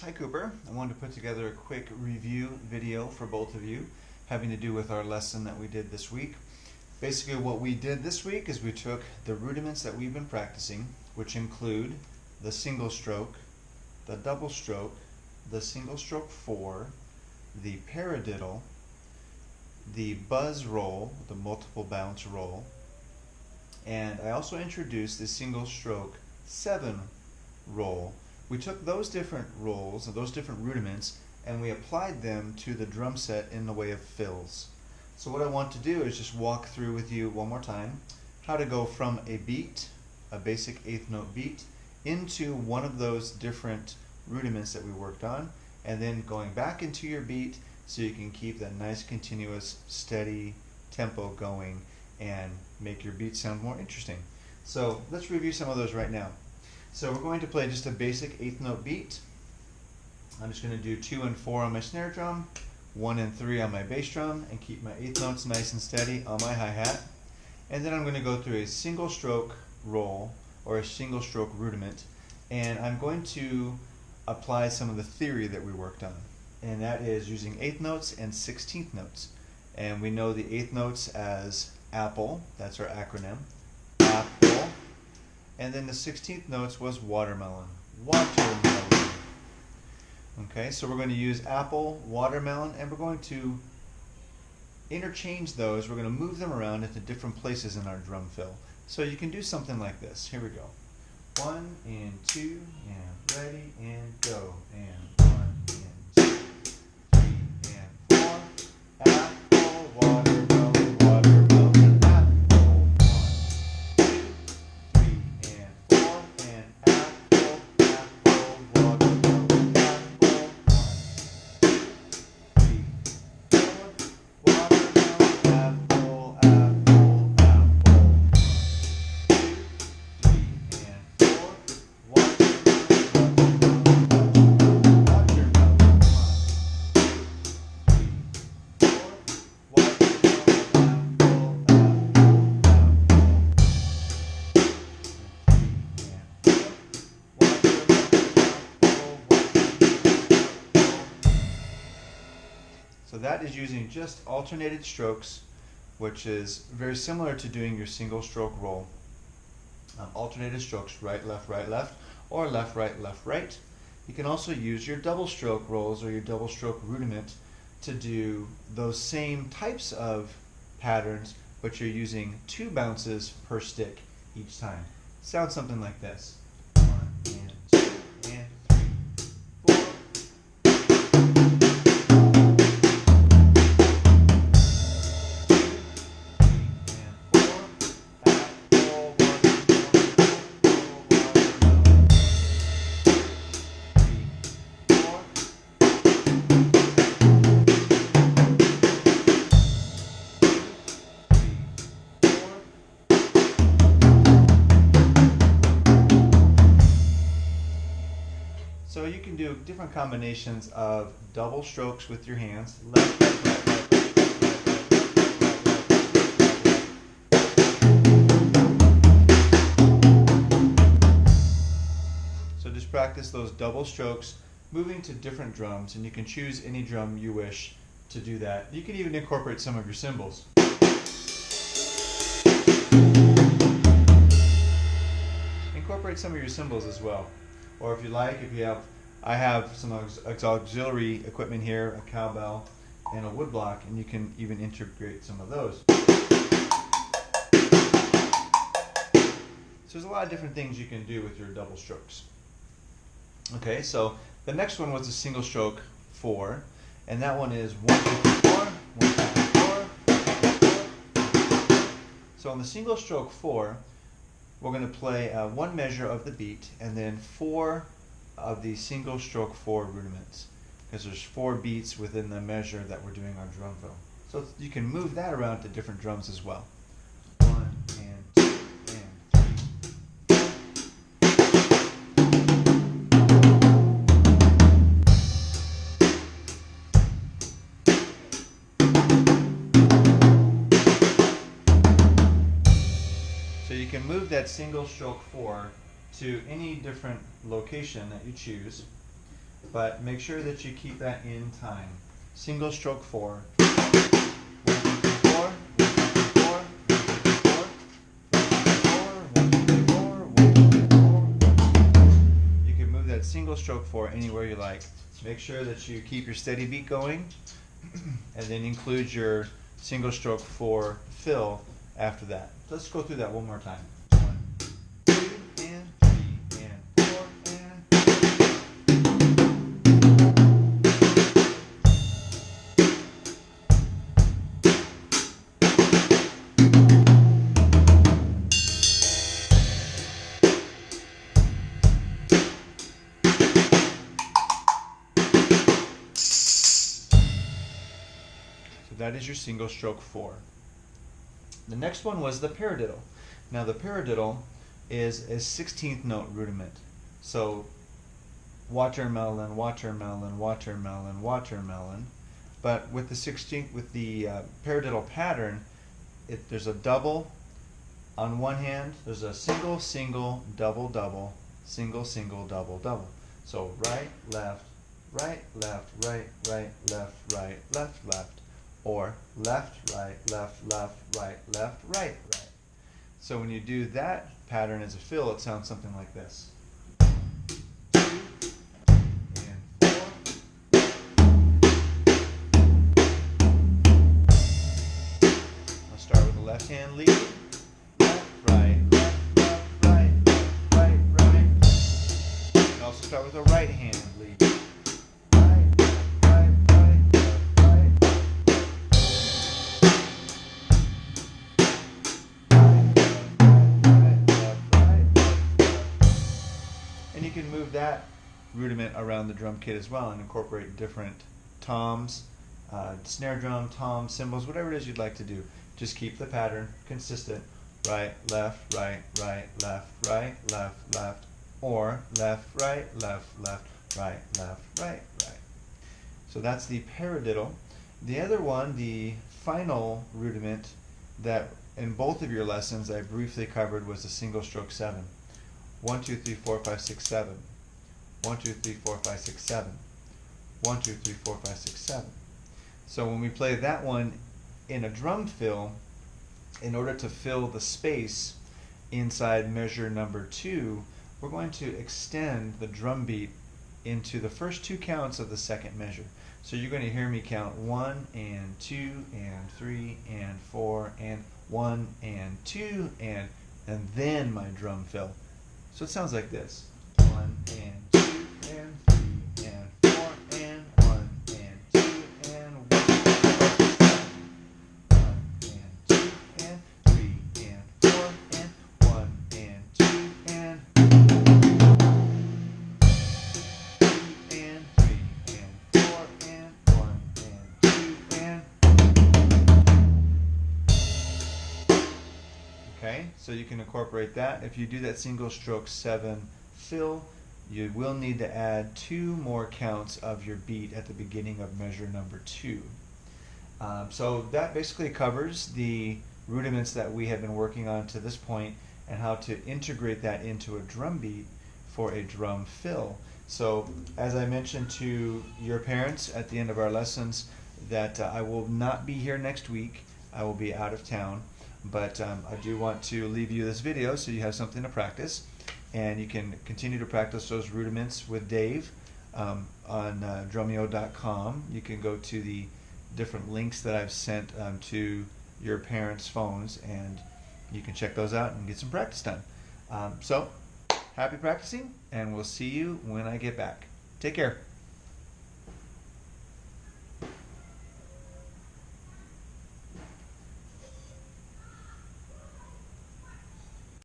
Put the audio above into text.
Hi Cooper, I wanted to put together a quick review video for both of you having to do with our lesson that we did this week. Basically what we did this week is we took the rudiments that we've been practicing, which include the single stroke, the double stroke, the single stroke 4, the paradiddle, the buzz roll, the multiple bounce roll, and I also introduced the single stroke 7 roll. We took those different rolls, those different rudiments, and we applied them to the drum set in the way of fills. So what I want to do is just walk through with you one more time how to go from a beat, a basic eighth note beat, into one of those different rudiments that we worked on, and then going back into your beat so you can keep that nice continuous steady tempo going and make your beat sound more interesting. So let's review some of those right now. So we're going to play just a basic eighth note beat. I'm just going to do 2 and 4 on my snare drum, 1 and 3 on my bass drum, and keep my eighth notes nice and steady on my hi-hat. And then I'm going to go through a single stroke roll or a single stroke rudiment, and I'm going to apply some of the theory that we worked on, and that is using eighth notes and 16th notes. And we know the eighth notes as apple, that's our acronym, apple. And then the 16th notes was watermelon, watermelon. Okay, so we're going to use apple, watermelon, and we're going to interchange those. We're going to move them around into different places in our drum fill. So you can do something like this. Here we go. 1 and 2, and ready, and go. And 1 and 2, 3 and 4. Apple, watermelon, watermelon, apple. 1, 2, 3 and 4. And apple, apple, watermelon, apple. 1, 2, 3, 4. Watermelon, apple, apple, apple. 1, 2, 3 and 4. So that is using just alternated strokes, which is very similar to doing your single stroke roll. Alternated strokes, right, left, or left, right. You can also use your double stroke rolls or your double stroke rudiment to do those same types of patterns, but you're using 2 bounces per stick each time. Sounds something like this. 1 and 2 and 3, 4. So you can do different combinations of double strokes with your hands. Left, right, left, right, left, right. So just practice those double strokes, moving to different drums, and you can choose any drum you wish to do that. You can even incorporate some of your cymbals. Incorporate some of your cymbals as well. Or if you like, I have some auxiliary equipment here, a cowbell and a woodblock, and you can even integrate some of those. So there's a lot of different things you can do with your double strokes. Okay, so the next one was a single stroke 4, and that one is 1, 2, 3, 4, 1, 2, 3, 4. So on the single stroke 4, we're going to play 1 measure of the beat and then 4 of the single stroke 4 rudiments, because there's 4 beats within the measure that we're doing our drum fill. So you can move that around to different drums as well. 1 and 2 and 3. So you can move that single stroke 4 to any different location that you choose. but make sure that you keep that in time. Single stroke 4. 1, 2, 3, 4. 1, 2, 3, 4. 1, 2, 3, 4. 1, 2, 3, 4. 1, 2, 3, 4. You can move that single stroke 4 anywhere you like. Make sure that you keep your steady beat going, and then include your single stroke 4 fill after that. Let's go through that one more time. 1, 2, and 3, and 4, So that is your single stroke 4. The next one was the paradiddle. Now the paradiddle is a 16th note rudiment. So watermelon, watermelon, watermelon, watermelon. But with the 16th, with the paradiddle pattern, there's a double on one hand. There's a single, single, double, double, single, single, double, double. So right, left, right, left, right, right, left, right, left, left. Or left, right, left, left, right, left, right, right. So when you do that pattern as a fill, it sounds something like this. 2 and 4. I'll start with the left hand lead. Left, right, left, left, right, left, right, right. You can also start with a right hand lead. And you can move that rudiment around the drum kit as well and incorporate different toms, snare drum, toms, cymbals, whatever it is you'd like to do. Just keep the pattern consistent. Right, left, right, right, left, right, left, left, or left, right, left, left, right, left, right, right. So that's the paradiddle. The other one, the final rudiment that in both of your lessons I briefly covered, was the single stroke 7. 1, 2, 3, 4, 5, 6, 7. 1, 2, 3, 4, 5, 6, 7. 1, 2, 3, 4, 5, 6, 7. So when we play that one in a drum fill, in order to fill the space inside measure number 2, we're going to extend the drum beat into the first 2 counts of the second measure. So you're going to hear me count 1 and 2 and 3 and 4 and 1 and 2 and then my drum fill. So it sounds like this. 1 and 2 and 3 and 4 and 1 and 2 and 1. 1 and 2 and 3 and 4 and 1 and 2 and 2 and 3 and 4 and 1 and 2 and. Okay, so you can incorporate that. If you do that single stroke 7 fill, you will need to add 2 more counts of your beat at the beginning of measure number 2. So that basically covers the rudiments that we have been working on to this point and how to integrate that into a drum beat for a drum fill. So as I mentioned to your parents at the end of our lessons, that I will not be here next week. I will be out of town. But I do want to leave you this video so you have something to practice, and you can continue to practice those rudiments with Dave on drumeo.com. You can go to the different links that I've sent to your parents' phones, and you can check those out and get some practice done. So happy practicing, and we'll see you when I get back. Take care.